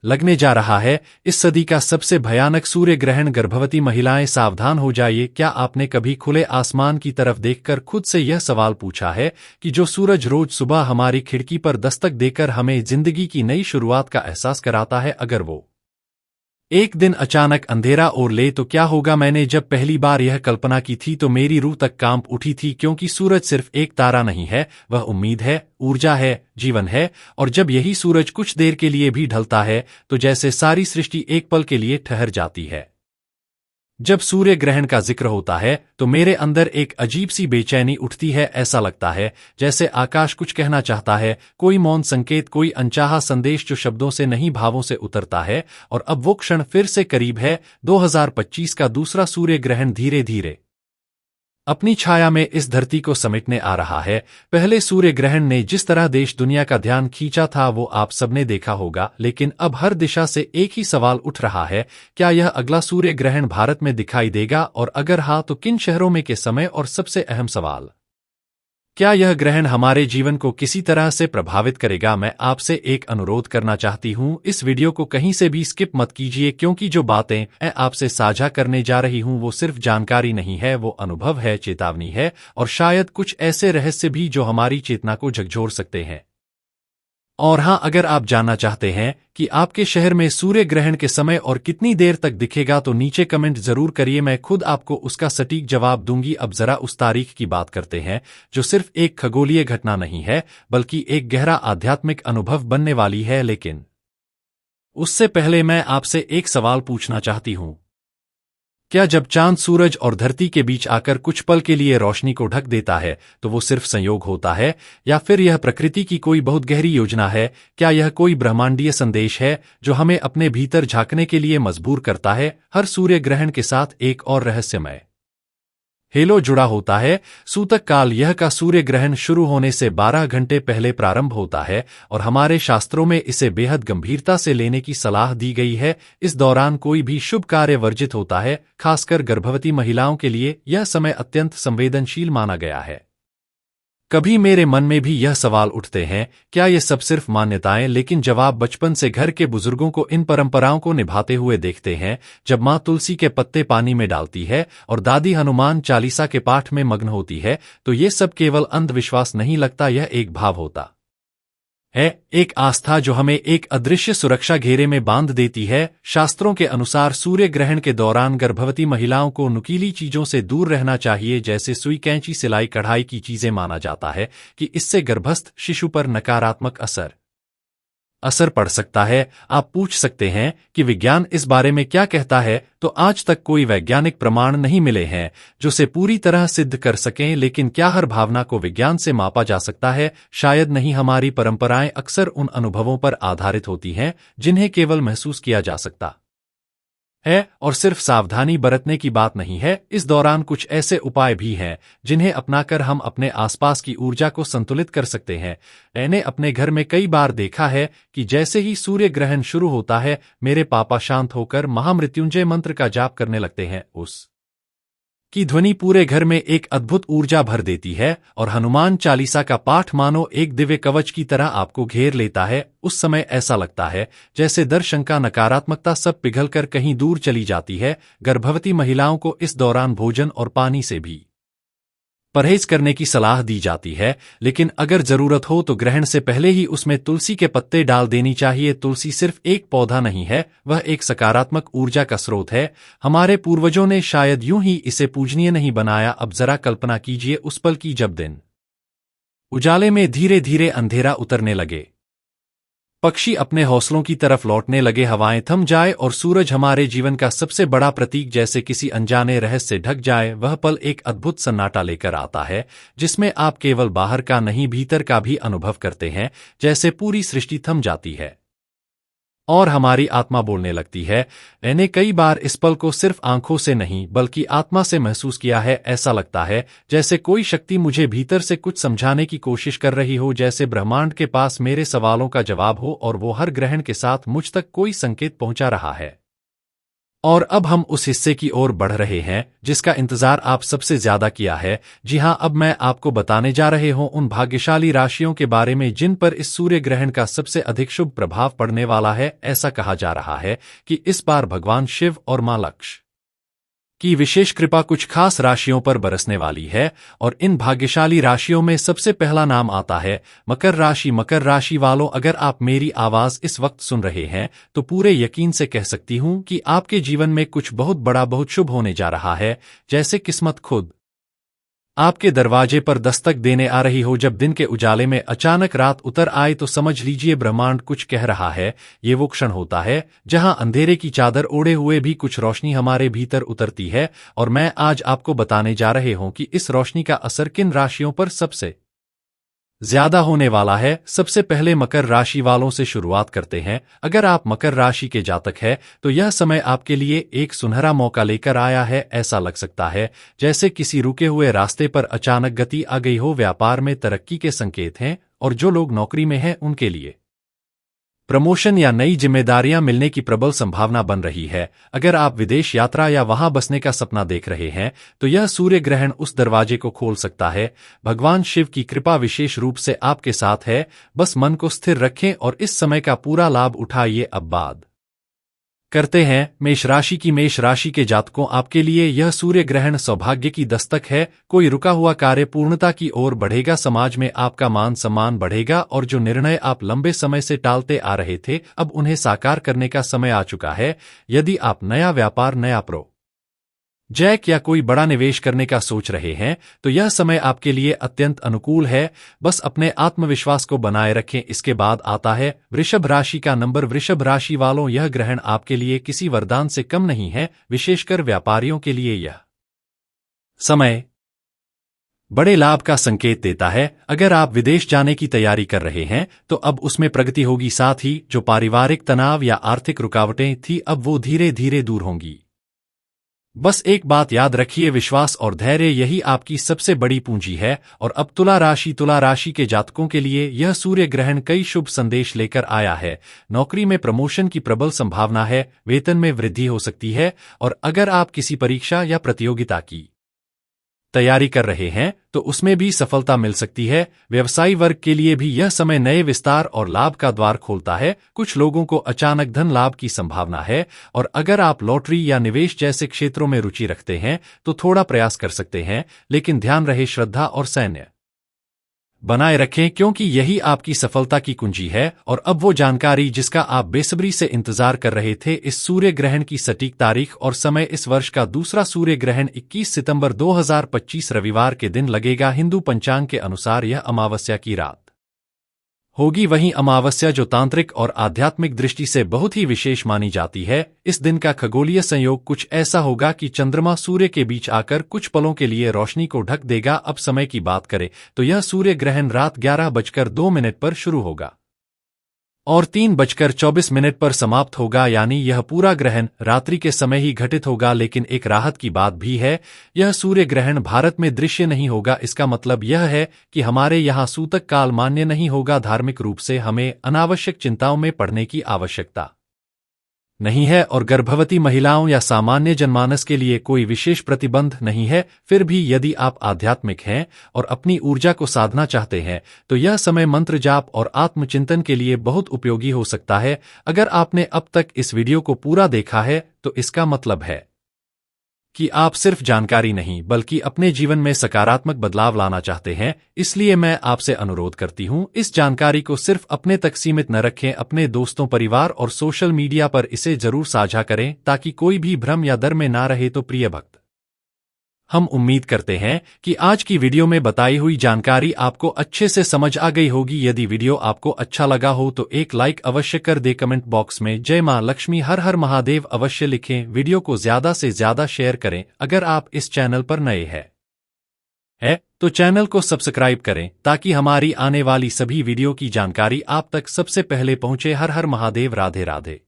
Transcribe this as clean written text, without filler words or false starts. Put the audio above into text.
लगने जा रहा है। इस सदी का सबसे भयानक सूर्य ग्रहण। गर्भवती महिलाएं सावधान हो जाइए। क्या आपने कभी खुले आसमान की तरफ देखकर खुद से यह सवाल पूछा है कि जो सूरज रोज सुबह हमारी खिड़की पर दस्तक देकर हमें जिंदगी की नई शुरुआत का एहसास कराता है, अगर वो एक दिन अचानक अंधेरा ओढ़ ले तो क्या होगा? मैंने जब पहली बार यह कल्पना की थी तो मेरी रूह तक कांप उठी थी, क्योंकि सूरज सिर्फ एक तारा नहीं है, वह उम्मीद है, ऊर्जा है, जीवन है। और जब यही सूरज कुछ देर के लिए भी ढलता है तो जैसे सारी सृष्टि एक पल के लिए ठहर जाती है। जब सूर्य ग्रहण का जिक्र होता है तो मेरे अंदर एक अजीब सी बेचैनी उठती है। ऐसा लगता है जैसे आकाश कुछ कहना चाहता है, कोई मौन संकेत, कोई अनचाहा संदेश जो शब्दों से नहीं भावों से उतरता है। और अब वो क्षण फिर से करीब है। 2025 का दूसरा सूर्य ग्रहण धीरे धीरे अपनी छाया में इस धरती को समेटने आ रहा है। पहले सूर्य ग्रहण ने जिस तरह देश दुनिया का ध्यान खींचा था वो आप सबने देखा होगा, लेकिन अब हर दिशा से एक ही सवाल उठ रहा है, क्या यह अगला सूर्य ग्रहण भारत में दिखाई देगा? और अगर हाँ तो किन शहरों में के समय? और सबसे अहम सवाल, क्या यह ग्रहण हमारे जीवन को किसी तरह से प्रभावित करेगा? मैं आपसे एक अनुरोध करना चाहती हूँ, इस वीडियो को कहीं से भी स्किप मत कीजिए, क्योंकि जो बातें मैं आपसे साझा करने जा रही हूँ वो सिर्फ जानकारी नहीं है, वो अनुभव है, चेतावनी है और शायद कुछ ऐसे रहस्य भी जो हमारी चेतना को झकझोर सकते हैं। और हाँ, अगर आप जानना चाहते हैं कि आपके शहर में सूर्य ग्रहण के समय और कितनी देर तक दिखेगा तो नीचे कमेंट जरूर करिए, मैं खुद आपको उसका सटीक जवाब दूंगी। अब जरा उस तारीख की बात करते हैं जो सिर्फ एक खगोलीय घटना नहीं है बल्कि एक गहरा आध्यात्मिक अनुभव बनने वाली है। लेकिन उससे पहले मैं आपसे एक सवाल पूछना चाहती हूं, क्या जब चांद सूरज और धरती के बीच आकर कुछ पल के लिए रोशनी को ढक देता है तो वो सिर्फ संयोग होता है, या फिर यह प्रकृति की कोई बहुत गहरी योजना है? क्या यह कोई ब्रह्मांडीय संदेश है जो हमें अपने भीतर झांकने के लिए मजबूर करता है? हर सूर्य ग्रहण के साथ एक और रहस्यमय हेलो जुड़ा होता है। सूतक काल, यह का सूर्य ग्रहण शुरू होने से 12 घंटे पहले प्रारंभ होता है और हमारे शास्त्रों में इसे बेहद गंभीरता से लेने की सलाह दी गई है। इस दौरान कोई भी शुभ कार्य वर्जित होता है, खासकर गर्भवती महिलाओं के लिए यह समय अत्यंत संवेदनशील माना गया है। कभी मेरे मन में भी यह सवाल उठते हैं, क्या ये सब सिर्फ मान्यताएं? लेकिन जवाब बचपन से घर के बुजुर्गों को इन परंपराओं को निभाते हुए देखते हैं। जब माँ तुलसी के पत्ते पानी में डालती है और दादी हनुमान चालीसा के पाठ में मग्न होती है तो ये सब केवल अंधविश्वास नहीं लगता, यह एक भाव होता है, एक आस्था जो हमें एक अदृश्य सुरक्षा घेरे में बांध देती है। शास्त्रों के अनुसार सूर्य ग्रहण के दौरान गर्भवती महिलाओं को नुकीली चीजों से दूर रहना चाहिए, जैसे सुई, कैंची, सिलाई, कढ़ाई की चीजें। माना जाता है कि इससे गर्भस्थ शिशु पर नकारात्मक असर पड़ सकता है। आप पूछ सकते हैं कि विज्ञान इस बारे में क्या कहता है? तो आज तक कोई वैज्ञानिक प्रमाण नहीं मिले हैं जो से पूरी तरह सिद्ध कर सकें, लेकिन क्या हर भावना को विज्ञान से मापा जा सकता है? शायद नहीं। हमारी परंपराएं अक्सर उन अनुभवों पर आधारित होती हैं जिन्हें केवल महसूस किया जा सकता है, और सिर्फ सावधानी बरतने की बात नहीं है। इस दौरान कुछ ऐसे उपाय भी हैं जिन्हें अपनाकर हम अपने आसपास की ऊर्जा को संतुलित कर सकते हैं। मैंने अपने घर में कई बार देखा है कि जैसे ही सूर्य ग्रहण शुरू होता है मेरे पापा शांत होकर महामृत्युंजय मंत्र का जाप करने लगते हैं। उस की ध्वनि पूरे घर में एक अद्भुत ऊर्जा भर देती है और हनुमान चालीसा का पाठ मानो एक दिव्य कवच की तरह आपको घेर लेता है। उस समय ऐसा लगता है जैसे डर, शंका, नकारात्मकता सब पिघलकर कहीं दूर चली जाती है। गर्भवती महिलाओं को इस दौरान भोजन और पानी से भी परहेज करने की सलाह दी जाती है, लेकिन अगर जरूरत हो तो ग्रहण से पहले ही उसमें तुलसी के पत्ते डाल देनी चाहिए। तुलसी सिर्फ एक पौधा नहीं है, वह एक सकारात्मक ऊर्जा का स्रोत है। हमारे पूर्वजों ने शायद यूं ही इसे पूजनीय नहीं बनाया। अब जरा कल्पना कीजिए उस पल की जब दिन उजाले में धीरे धीरे अंधेरा उतरने लगे, पक्षी अपने हौसलों की तरफ लौटने लगे, हवाएं थम जाए और सूरज हमारे जीवन का सबसे बड़ा प्रतीक जैसे किसी अनजाने रहस्य से ढक जाए। वह पल एक अद्भुत सन्नाटा लेकर आता है जिसमें आप केवल बाहर का नहीं भीतर का भी अनुभव करते हैं, जैसे पूरी सृष्टि थम जाती है और हमारी आत्मा बोलने लगती है। मैंने कई बार इस पल को सिर्फ आंखों से नहीं बल्कि आत्मा से महसूस किया है। ऐसा लगता है जैसे कोई शक्ति मुझे भीतर से कुछ समझाने की कोशिश कर रही हो, जैसे ब्रह्मांड के पास मेरे सवालों का जवाब हो और वो हर ग्रहण के साथ मुझ तक कोई संकेत पहुंचा रहा है। और अब हम उस हिस्से की ओर बढ़ रहे हैं जिसका इंतजार आप सबसे ज्यादा किया है। जी हां, अब मैं आपको बताने जा रहे हूं उन भाग्यशाली राशियों के बारे में जिन पर इस सूर्य ग्रहण का सबसे अधिक शुभ प्रभाव पड़ने वाला है। ऐसा कहा जा रहा है कि इस बार भगवान शिव और मां लक्ष्मी की विशेष कृपा कुछ खास राशियों पर बरसने वाली है और इन भाग्यशाली राशियों में सबसे पहला नाम आता है मकर राशि। मकर राशि वालों, अगर आप मेरी आवाज इस वक्त सुन रहे हैं तो पूरे यकीन से कह सकती हूं कि आपके जीवन में कुछ बहुत बड़ा, बहुत शुभ होने जा रहा है। जैसे किस्मत खुद आपके दरवाजे पर दस्तक देने आ रही हो। जब दिन के उजाले में अचानक रात उतर आए तो समझ लीजिए ब्रह्मांड कुछ कह रहा है। ये वो क्षण होता है जहां अंधेरे की चादर ओढ़े हुए भी कुछ रोशनी हमारे भीतर उतरती है। और मैं आज आपको बताने जा रहे हूं कि इस रोशनी का असर किन राशियों पर सबसे ज्यादा होने वाला है। सबसे पहले मकर राशि वालों से शुरुआत करते हैं। अगर आप मकर राशि के जातक हैं तो यह समय आपके लिए एक सुनहरा मौका लेकर आया है। ऐसा लग सकता है जैसे किसी रुके हुए रास्ते पर अचानक गति आ गई हो। व्यापार में तरक्की के संकेत हैं और जो लोग नौकरी में हैं उनके लिए प्रमोशन या नई जिम्मेदारियां मिलने की प्रबल संभावना बन रही है। अगर आप विदेश यात्रा या वहां बसने का सपना देख रहे हैं तो यह सूर्य ग्रहण उस दरवाजे को खोल सकता है। भगवान शिव की कृपा विशेष रूप से आपके साथ है। बस मन को स्थिर रखें और इस समय का पूरा लाभ उठाइए। अब बात करते हैं मेष राशि की। मेष राशि के जातकों, आपके लिए यह सूर्य ग्रहण सौभाग्य की दस्तक है। कोई रुका हुआ कार्य पूर्णता की ओर बढ़ेगा। समाज में आपका मान सम्मान बढ़ेगा और जो निर्णय आप लंबे समय से टालते आ रहे थे अब उन्हें साकार करने का समय आ चुका है। यदि आप नया व्यापार, नया जैक या कोई बड़ा निवेश करने का सोच रहे हैं तो यह समय आपके लिए अत्यंत अनुकूल है। बस अपने आत्मविश्वास को बनाए रखें। इसके बाद आता है वृषभ राशि का नंबर। वृषभ राशि वालों, यह ग्रहण आपके लिए किसी वरदान से कम नहीं है। विशेषकर व्यापारियों के लिए यह समय बड़े लाभ का संकेत देता है। अगर आप विदेश जाने की तैयारी कर रहे हैं तो अब उसमें प्रगति होगी। साथ ही जो पारिवारिक तनाव या आर्थिक रुकावटें थी अब वो धीरे धीरे दूर होंगी। बस एक बात याद रखिए, विश्वास और धैर्य यही आपकी सबसे बड़ी पूंजी है। और अब तुला राशि। तुला राशि के जातकों के लिए यह सूर्य ग्रहण कई शुभ संदेश लेकर आया है। नौकरी में प्रमोशन की प्रबल संभावना है। वेतन में वृद्धि हो सकती है और अगर आप किसी परीक्षा या प्रतियोगिता की तैयारी कर रहे हैं तो उसमें भी सफलता मिल सकती है। व्यवसायी वर्ग के लिए भी यह समय नए विस्तार और लाभ का द्वार खोलता है। कुछ लोगों को अचानक धन लाभ की संभावना है और अगर आप लॉटरी या निवेश जैसे क्षेत्रों में रुचि रखते हैं तो थोड़ा प्रयास कर सकते हैं, लेकिन ध्यान रहे श्रद्धा और सैन्य बनाए रखें क्योंकि यही आपकी सफलता की कुंजी है। और अब वो जानकारी जिसका आप बेसब्री से इंतजार कर रहे थे, इस सूर्य ग्रहण की सटीक तारीख और समय। इस वर्ष का दूसरा सूर्य ग्रहण 21 सितंबर 2025 रविवार के दिन लगेगा। हिंदू पंचांग के अनुसार यह अमावस्या की रात होगी। वहीं अमावस्या जो तांत्रिक और आध्यात्मिक दृष्टि से बहुत ही विशेष मानी जाती है। इस दिन का खगोलीय संयोग कुछ ऐसा होगा कि चंद्रमा सूर्य के बीच आकर कुछ पलों के लिए रोशनी को ढक देगा। अब समय की बात करें तो यह सूर्य ग्रहण रात 11:02 पर शुरू होगा और 3:24 पर समाप्त होगा, यानी यह पूरा ग्रहण रात्रि के समय ही घटित होगा। लेकिन एक राहत की बात भी है, यह सूर्य ग्रहण भारत में दृश्य नहीं होगा। इसका मतलब यह है कि हमारे यहाँ सूतक काल मान्य नहीं होगा। धार्मिक रूप से हमें अनावश्यक चिंताओं में पड़ने की आवश्यकता नहीं है और गर्भवती महिलाओं या सामान्य जनमानस के लिए कोई विशेष प्रतिबंध नहीं है। फिर भी यदि आप आध्यात्मिक हैं और अपनी ऊर्जा को साधना चाहते हैं तो यह समय मंत्र जाप और आत्मचिंतन के लिए बहुत उपयोगी हो सकता है। अगर आपने अब तक इस वीडियो को पूरा देखा है तो इसका मतलब है कि आप सिर्फ जानकारी नहीं बल्कि अपने जीवन में सकारात्मक बदलाव लाना चाहते हैं। इसलिए मैं आपसे अनुरोध करती हूं, इस जानकारी को सिर्फ अपने तक सीमित न रखें। अपने दोस्तों, परिवार और सोशल मीडिया पर इसे जरूर साझा करें ताकि कोई भी भ्रम या डर में ना रहे। तो प्रिय भक्त, हम उम्मीद करते हैं कि आज की वीडियो में बताई हुई जानकारी आपको अच्छे से समझ आ गई होगी। यदि वीडियो आपको अच्छा लगा हो तो एक लाइक अवश्य कर दे। कमेंट बॉक्स में जय मां लक्ष्मी, हर हर महादेव अवश्य लिखें। वीडियो को ज्यादा से ज्यादा शेयर करें। अगर आप इस चैनल पर नए हैं तो चैनल को सब्सक्राइब करें ताकि हमारी आने वाली सभी वीडियो की जानकारी आप तक सबसे पहले पहुंचे। हर हर महादेव। राधे राधे।